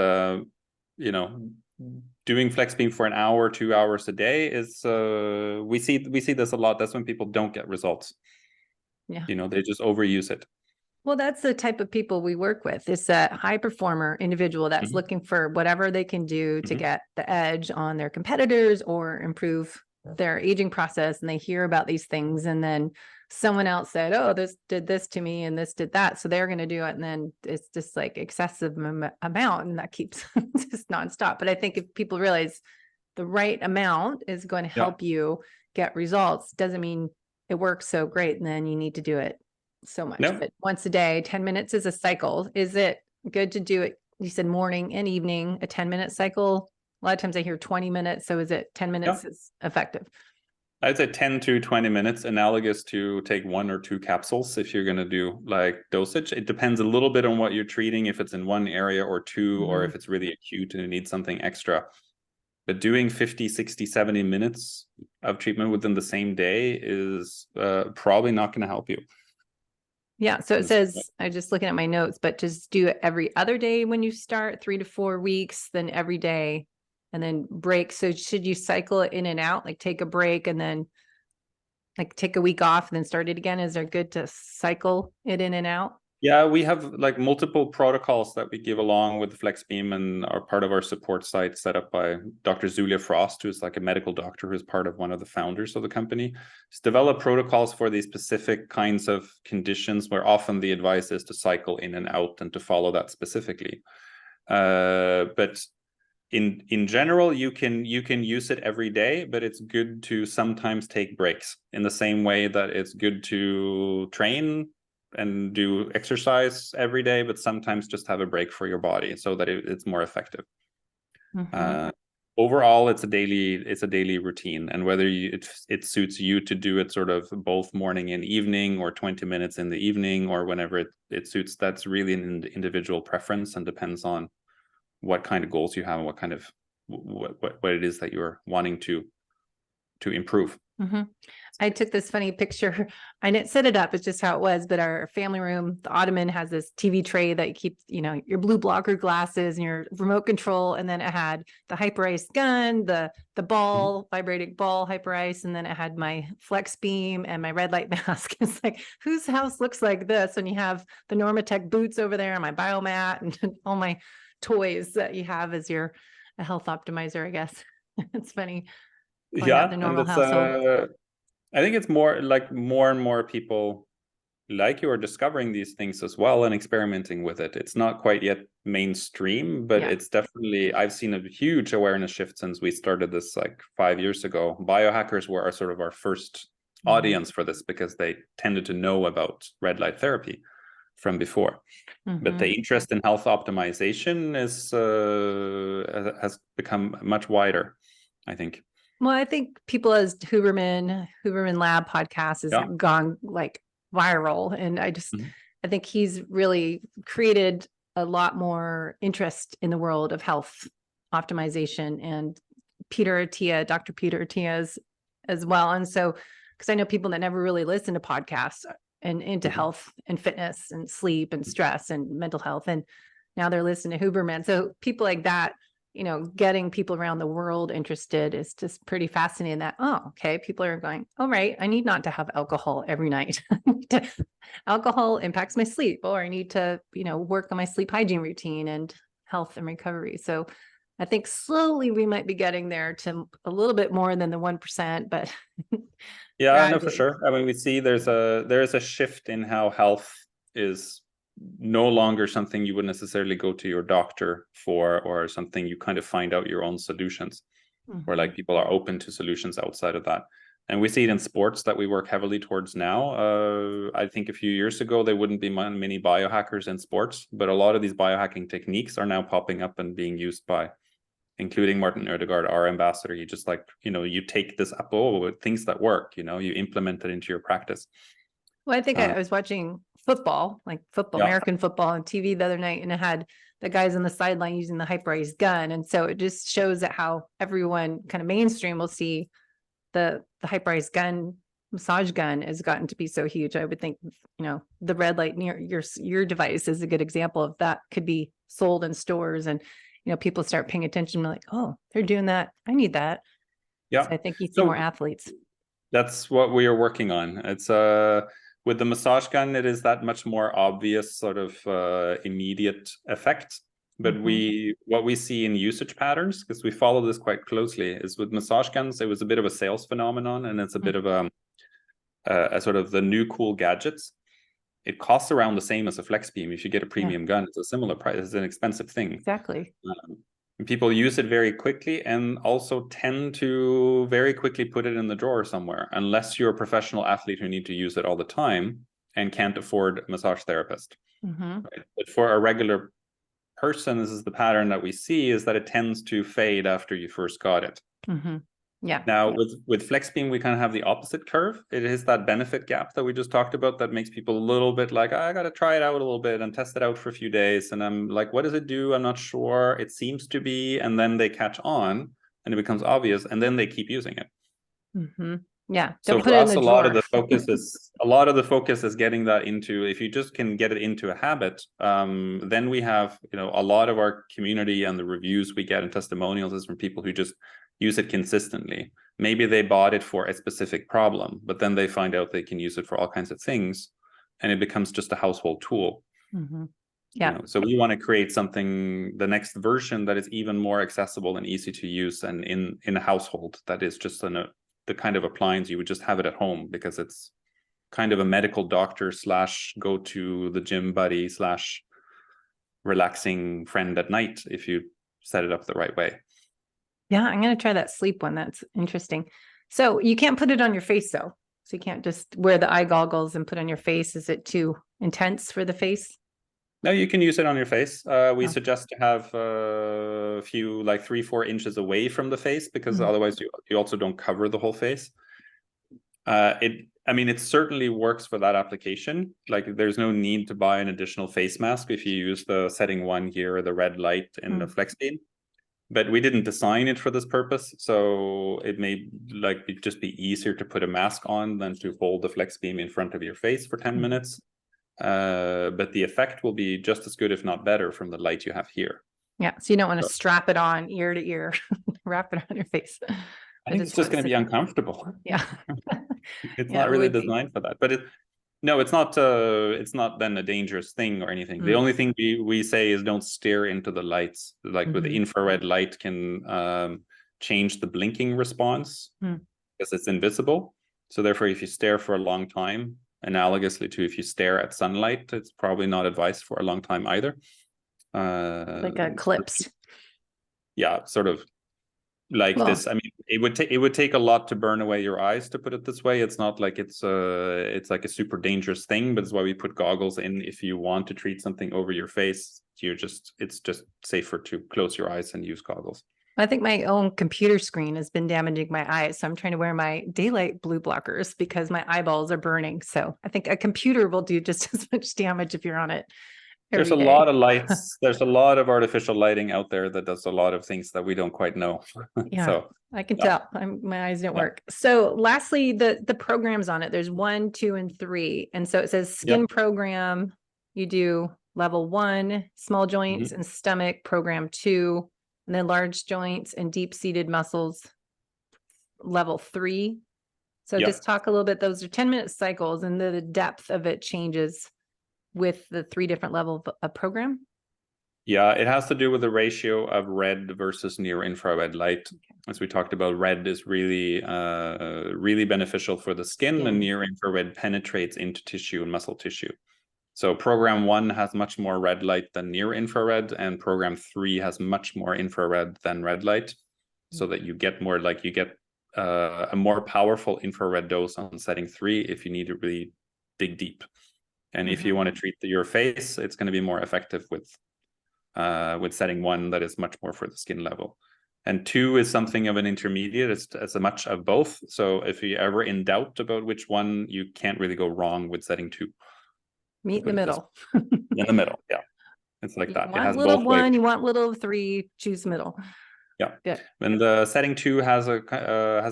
you know, doing FlexBeam for an hour, 2 hours a day is we see this a lot. That's when people don't get results. You know, they just overuse it. Well, that's the type of people we work with. It's a high performer individual that's looking for whatever they can do to get the edge on their competitors or improve their aging process. And they hear about these things, and then someone else said, oh, this did this to me and this did that, so they're going to do it. And then it's just like excessive amount, and that keeps just nonstop. But I think if people realize the right amount is going to help you get results, doesn't mean it works so great and then you need to do it so much. But once a day, 10 minutes is a cycle. Is it good to do it? You said morning and evening, a 10-minute cycle. A lot of times I hear 20 minutes. So is it 10 minutes is effective? I'd say 10 to 20 minutes, analogous to take 1 or 2 capsules if you're going to do like dosage. It depends a little bit on what you're treating, if it's in one area or two, or if it's really acute and you need something extra. But doing 50, 60, 70 minutes of treatment within the same day is probably not going to help you. Yeah. So it says, I'm just looking at my notes, but just do it every other day when you start, 3 to 4 weeks, then every day, and then break. So should you cycle it in and out, like take a break and then like take a week off and then start it again? Is it good to cycle it in and out? Yeah, we have like multiple protocols that we give along with FlexBeam and are part of our support site set up by Dr. Zulia Frost, who's like a medical doctor who's part of one of the founders of the company. He's developed protocols for these specific kinds of conditions where often the advice is to cycle in and out and to follow that specifically. But in general, you can use it every day, but it's good to sometimes take breaks in the same way that it's good to train and do exercise every day, but sometimes just have a break for your body so that it's more effective. Overall, it's a daily routine, and whether it suits you to do it sort of both morning and evening, or 20 minutes in the evening, or whenever it suits, that's really an individual preference and depends on what kind of goals you have and what kind of what it is that you're wanting to improve. I took this funny picture. I didn't set it up. It's just how it was. But our family room, the ottoman has this TV tray that you keep, your blue blocker glasses and your remote control. And then it had the hyper-ice gun, the ball, vibrating ball, hyper-ice. And then it had my FlexBeam and my red light mask. It's like, whose house looks like this when you have the Normatec boots over there and my biomat and all my toys that you have as your health optimizer, I guess. It's funny. Yeah, The normal household. I think it's more like more and more people like you are discovering these things as well and experimenting with it. It's not quite yet mainstream, but it's definitely, I've seen a huge awareness shift since we started this like 5 years ago. Biohackers were our first audience for this because they tended to know about red light therapy from before. But the interest in health optimization has become much wider, I think. Well, I think people as Huberman Lab podcast has gone like viral. And I think he's really created a lot more interest in the world of health optimization, and Dr. Peter Attia as well. And so, because I know people that never really listen to podcasts and into health and fitness and sleep and stress and mental health, and now they're listening to Huberman. So people like that, getting people around the world interested is just pretty fascinating. That, okay, people are going, all right, I need not to have alcohol every night. Alcohol impacts my sleep, or I need to, work on my sleep hygiene routine and health and recovery. So I think slowly we might be getting there to a little bit more than the 1%, but yeah, no, for sure. I mean, we see there's a shift in how health is no longer something you would necessarily go to your doctor for, or something you kind of find out your own solutions, where like people are open to solutions outside of that. And we see it in sports that we work heavily towards now. I think a few years ago, there wouldn't be many biohackers in sports, but a lot of these biohacking techniques are now popping up and being used by, including Martin Ødegaard, our ambassador. He just you take this up, things that work, you implement it into your practice. Well, I think I was watching football, American football on TV the other night, and it had the guys on the sideline using the hyper-ice gun. And so it just shows that how everyone kind of mainstream will see the hyper-ice gun, massage gun has gotten to be so huge. I would think, the red light near your device is a good example of that. Could be sold in stores, and, people start paying attention, like, oh, they're doing that. I need that. Yeah. So I think you see more athletes. That's what we are working on. It's with the massage gun, it is that much more obvious sort of immediate effect. But what we see in usage patterns, because we follow this quite closely, is with massage guns, it was a bit of a sales phenomenon, and it's a bit of a sort of the new cool gadgets. It costs around the same as a FlexBeam. If you get a premium gun, it's a similar price. It's an expensive thing. Exactly. People use it very quickly, and also tend to very quickly put it in the drawer somewhere, unless you're a professional athlete who need to use it all the time and can't afford a massage therapist. Right? But for a regular person, this is the pattern that we see, is that it tends to fade after you first got it. Yeah. Now with FlexBeam, we kind of have the opposite curve. It is that benefit gap that we just talked about that makes people a little bit like, I got to try it out a little bit and test it out for a few days. And I'm like, what does it do? I'm not sure. It seems to be. And then they catch on and it becomes obvious, and then they keep using it. Yeah. So for us, a lot of the focus is getting that into, if you just can get it into a habit, then we have, a lot of our community and the reviews we get and testimonials is from people who just use it consistently. Maybe they bought it for a specific problem, but then they find out they can use it for all kinds of things, and it becomes just a household tool. Yeah. So we want to create something, the next version, that is even more accessible and easy to use, and in a household that is just the kind of appliance you would just have it at home, because it's kind of a medical doctor / go to the gym buddy / relaxing friend at night if you set it up the right way. Yeah, I'm going to try that sleep one. That's interesting. So you can't put it on your face though. So you can't just wear the eye goggles and put on your face. Is it too intense for the face? No, you can use it on your face. We Oh. suggest to have a few, like 3-4 inches away from the face, because otherwise you also don't cover the whole face. I mean, it certainly works for that application. Like, there's no need to buy an additional face mask if you use the setting 1 here, or the red light in the FlexBeam. But we didn't design it for this purpose, so it may just be easier to put a mask on than to hold the FlexBeam in front of your face for 10 minutes. But the effect will be just as good, if not better, from the light you have here. Yeah, so you don't want to strap it on ear to ear, wrap it on your face. I think it's just going to be uncomfortable. Yeah. It's not really designed for that. But it's not then a dangerous thing or anything. The only thing we say is don't stare into the lights. Like with the infrared light can change the blinking response because it's invisible. So therefore, if you stare for a long time, analogously to if you stare at sunlight, it's probably not advised for a long time either. Like eclipse. Yeah, sort of like this. I mean, it would take a lot to burn away your eyes, to put it this way. It's not like it's like a super dangerous thing, but it's why we put goggles in. If you want to treat something over your face, it's just safer to close your eyes and use goggles. I think my own computer screen has been damaging my eyes, so I'm trying to wear my daylight blue blockers because my eyeballs are burning. So I think a computer will do just as much damage if you're on it. There's a lot of lights. There's a lot of artificial lighting out there that does a lot of things that we don't quite know. Yeah, so I can tell. My eyes don't work. So lastly, the programs on it, there's 1, 2, and 3. And so it says skin program. You do level 1, small joints and stomach, program 2, and then large joints and deep-seated muscles, level 3. So just talk a little bit. Those are 10-minute cycles, and the depth of it changes with the 3 different levels of program? Yeah, it has to do with the ratio of red versus near infrared light. As we talked about, red is really beneficial for the skin, and near infrared penetrates into tissue and muscle tissue. So program 1 has much more red light than near infrared, and program 3 has much more infrared than red light, so that you get more, like you get a more powerful infrared dose on setting 3 if you need to really dig deep. And if you want to treat your face, it's going to be more effective with setting 1 that is much more for the skin level. And 2 is something of an intermediate. It's as much of both. So if you're ever in doubt about which one, you can't really go wrong with setting 2. Meet in the middle. In the middle, yeah. It's like that. You want little 1, you want little 3, choose middle. Yeah. And the setting 2 has a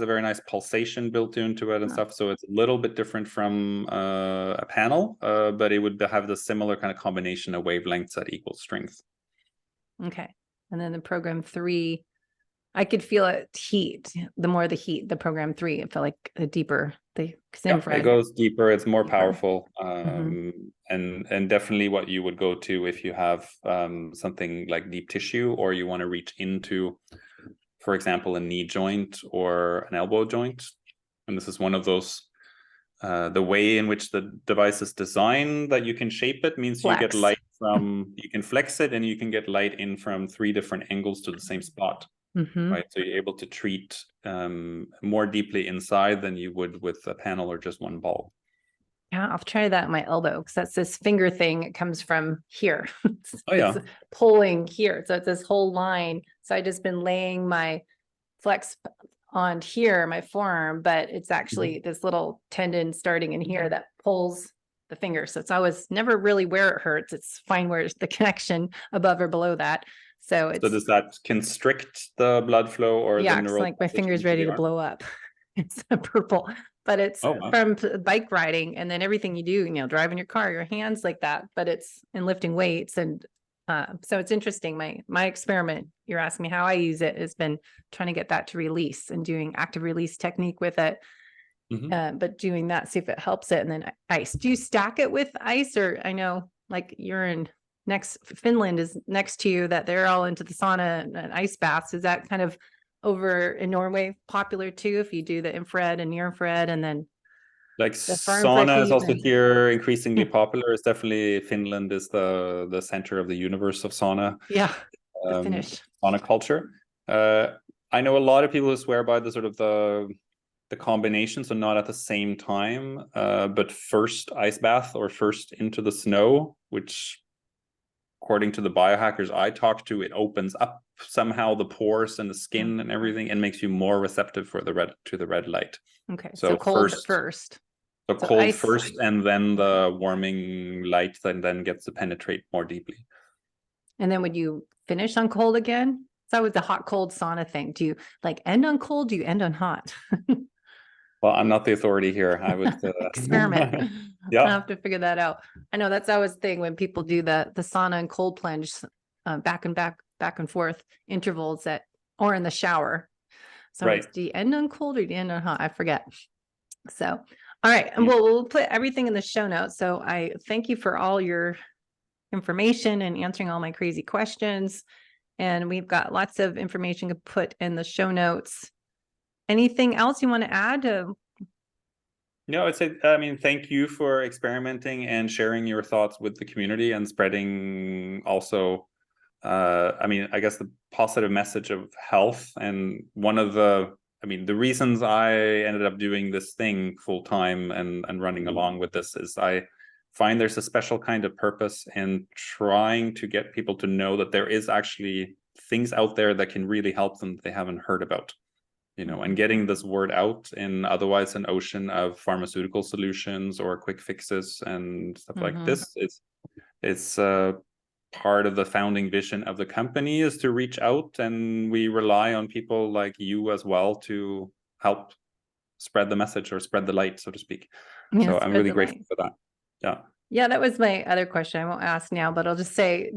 very nice pulsation built into it and stuff. So it's a little bit different from a panel, but it would have the similar kind of combination of wavelengths at equal strength. Okay. And then the program 3, I could feel it heat. The more the heat, the program 3, it felt like a deeper. It goes deeper. It's more powerful, and definitely what you would go to if you have something like deep tissue, or you want to reach into, for example, a knee joint or an elbow joint. And this is one of those. The way in which the device is designed, that you can shape it, means you get light from. You can flex it, and you can get light in from 3 different angles to the same spot. Right, so you're able to treat more deeply inside than you would with a panel or just one bulb. Yeah, I'll try that at my elbow, because that's this finger thing. It comes from here. It's pulling here. So it's this whole line. So I just been laying my flex on here, my forearm, but it's actually this little tendon starting in here that pulls the finger. So it's always never really where it hurts. It's fine where it's the connection above or below that. So does that constrict the blood flow, or the neural? Like my finger's ready to blow up. It's purple, but it's from bike riding, and then everything you do, driving your car, your hands like that, but it's in lifting weights. And so it's interesting. My experiment, you're asking me how I use it, has been trying to get that to release and doing active release technique with it. But doing that, see if it helps it. And then ice. Do you stack it with ice? Or I know like you're in Finland is next to you, that they're all into the sauna and ice baths. Is that kind of over in Norway popular too, if you do the infrared and near infrared? And then like sauna is also here increasingly popular. It's definitely Finland is the center of the universe of sauna. Yeah, Finnish sauna culture. I know a lot of people who swear by the sort of the the combination, so not at the same time, but first ice bath or first into the snow, which according to the biohackers I talked to, it opens up somehow the pores and the skin and everything, and makes you more receptive for the red light. Okay, So cold first. So So cold ice first, and then the warming light then gets to penetrate more deeply. And then would you finish on cold again? So with the hot cold sauna thing, do you like end on cold? Do you end on hot? Well, I'm not the authority here. I would Experiment. Yeah. I'll have to figure that out. I know that's always the thing when people do the sauna and cold plunge back and forth intervals or in the shower. So Right. do you end on cold or do you end on hot? I forget. So, all right. And we'll put everything in the show notes. So I thank you for all your information and answering all my crazy questions. And we've got lots of information to put in the show notes. Anything else you want to add? No, I mean, thank you for experimenting and sharing your thoughts with the community and spreading also, I mean, I guess the positive message of health. And one of the reasons I ended up doing this thing full time and running along with this is I find there's a special kind of purpose in trying to get people to know that there is actually things out there that can really help them that they haven't heard about, and getting this word out in otherwise an ocean of pharmaceutical solutions or quick fixes and stuff like this. It's part of the founding vision of the company is to reach out, and we rely on people like you as well to help spread the message or spread the light, so to speak. Yeah, so I'm really grateful for that. Yeah, that was my other question. I won't ask now, but I'll just say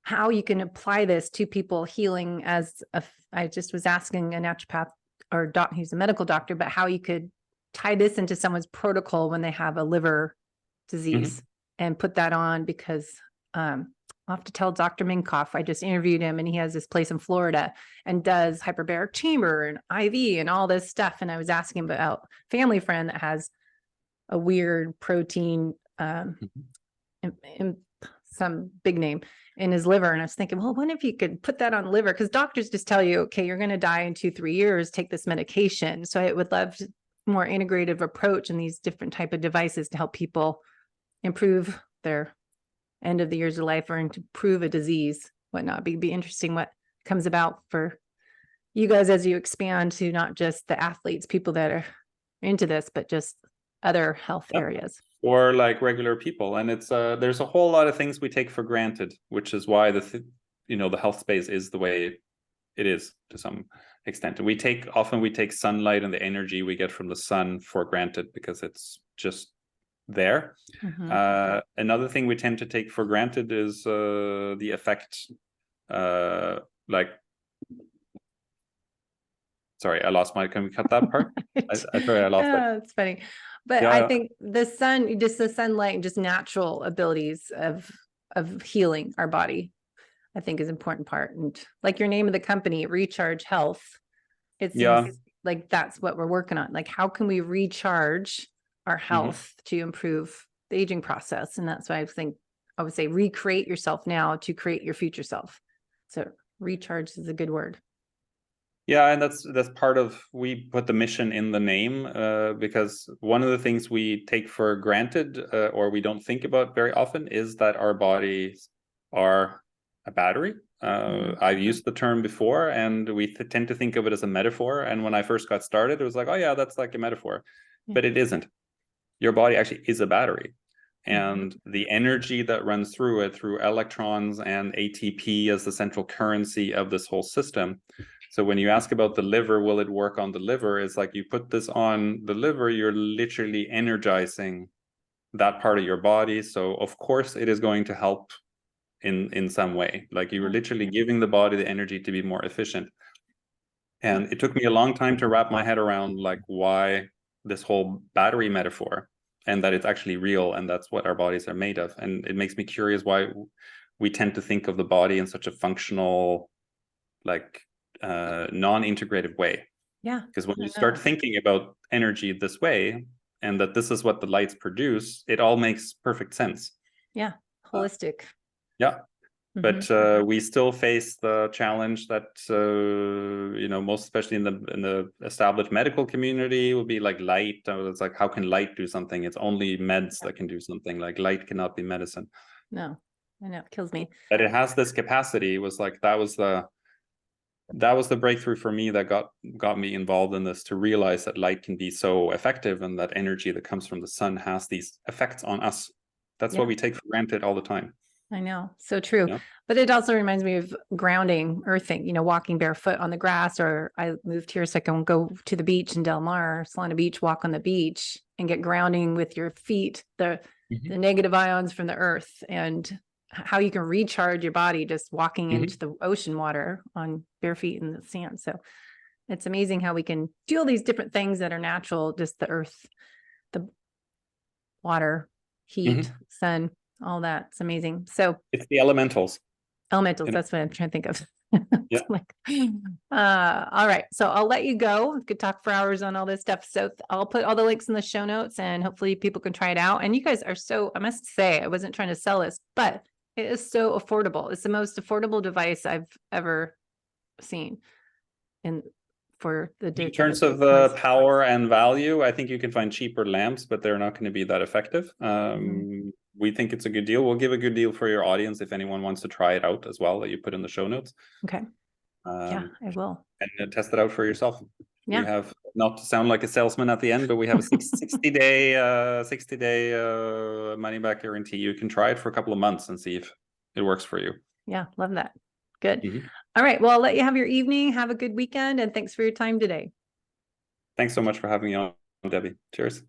how you can apply this to people healing. I just was asking a naturopath or he's a medical doctor, but how you could tie this into someone's protocol when they have a liver disease and put that on, because I'll have to tell Dr. Minkoff, I just interviewed him and he has this place in Florida and does hyperbaric chamber and IV and all this stuff. And I was asking about a family friend that has a weird protein, in some big name in his liver. And I was thinking, well, what if you could put that on liver? Because doctors just tell you, okay, you're going to die in 2-3 years, take this medication. So I would love more integrative approach in these different type of devices to help people improve their end of the years of life or improve a disease, whatnot. Be interesting what comes about for you guys as you expand to not just the athletes, people that are into this, but just other health areas. Or like regular people. And it's there's a whole lot of things we take for granted, which is why the health space is the way it is to some extent. We take sunlight and the energy we get from the sun for granted because it's just there. Another thing we tend to take for granted is the effect, sorry, I lost can we cut that part? I lost it. It's funny. But yeah. I think the sunlight and just natural abilities of healing our body, I think is an important part. And like your name of the company, Recharge Health, it seems like that's what we're working on. Like, how can we recharge our health to improve the aging process? And that's why I would say recreate yourself now to create your future self. So recharge is a good word. Yeah, and that's part of, we put the mission in the name because one of the things we take for granted or we don't think about very often is that our bodies are a battery. I've used the term before, and we tend to think of it as a metaphor. And when I first got started, it was like, oh yeah, that's like a metaphor, but it isn't. Your body actually is a battery. And the energy that runs through it, through electrons and ATP as the central currency of this whole system. So when you ask about the liver, will it work on the liver? It's like you put this on the liver, you're literally energizing that part of your body. So of course it is going to help in some way. Like you're literally giving the body the energy to be more efficient. And it took me a long time to wrap my head around like why this whole battery metaphor, and that it's actually real, and that's what our bodies are made of. And it makes me curious why we tend to think of the body in such a functional, like non-integrative way. Yeah. Because when you start thinking about energy this way, and that this is what the lights produce, it all makes perfect sense. Yeah. Holistic. Yeah. But we still face the challenge that you know, most especially in the established medical community would be like light. It's like, how can light do something? It's only meds that can do something. Like light cannot be medicine. No, I know, it kills me. But it has this capacity. Was like that was the breakthrough for me that got me involved in this, to realize that light can be so effective, and that energy that comes from the sun has these effects on us. That's what we take for granted all the time. I know, so true. Yeah. But it also reminds me of grounding, earthing, you know, walking barefoot on the grass. Or I moved here so I can go to the beach in Del Mar, Solana Beach, walk on the beach and get grounding with your feet, the negative ions from the earth, and how you can recharge your body just walking into the ocean water on bare feet in the sand. So it's amazing how we can do all these different things that are natural, just the earth, the water, heat, sun, all that. It's amazing. So it's the elementals. That's what I'm trying to think of. Yeah. All right. So I'll let you go. We could talk for hours on all this stuff. So I'll put all the links in the show notes, and hopefully people can try it out. And you guys are so, I must say, I wasn't trying to sell this, but it is so affordable. It's the most affordable device I've ever seen. And for the in terms of the power and value, I think you can find cheaper lamps, but they're not going to be that effective. We think it's a good deal. We'll give a good deal for your audience if anyone wants to try it out as well, that you put in the show notes. Okay. Yeah, I will. And test it out for yourself. Yeah. We have, not to sound like a salesman at the end, but we have a 60-day money back guarantee. You can try it for a couple of months and see if it works for you. Yeah, love that. Good. All right. Well, I'll let you have your evening. Have a good weekend, and thanks for your time today. Thanks so much for having me on, Debbie. Cheers.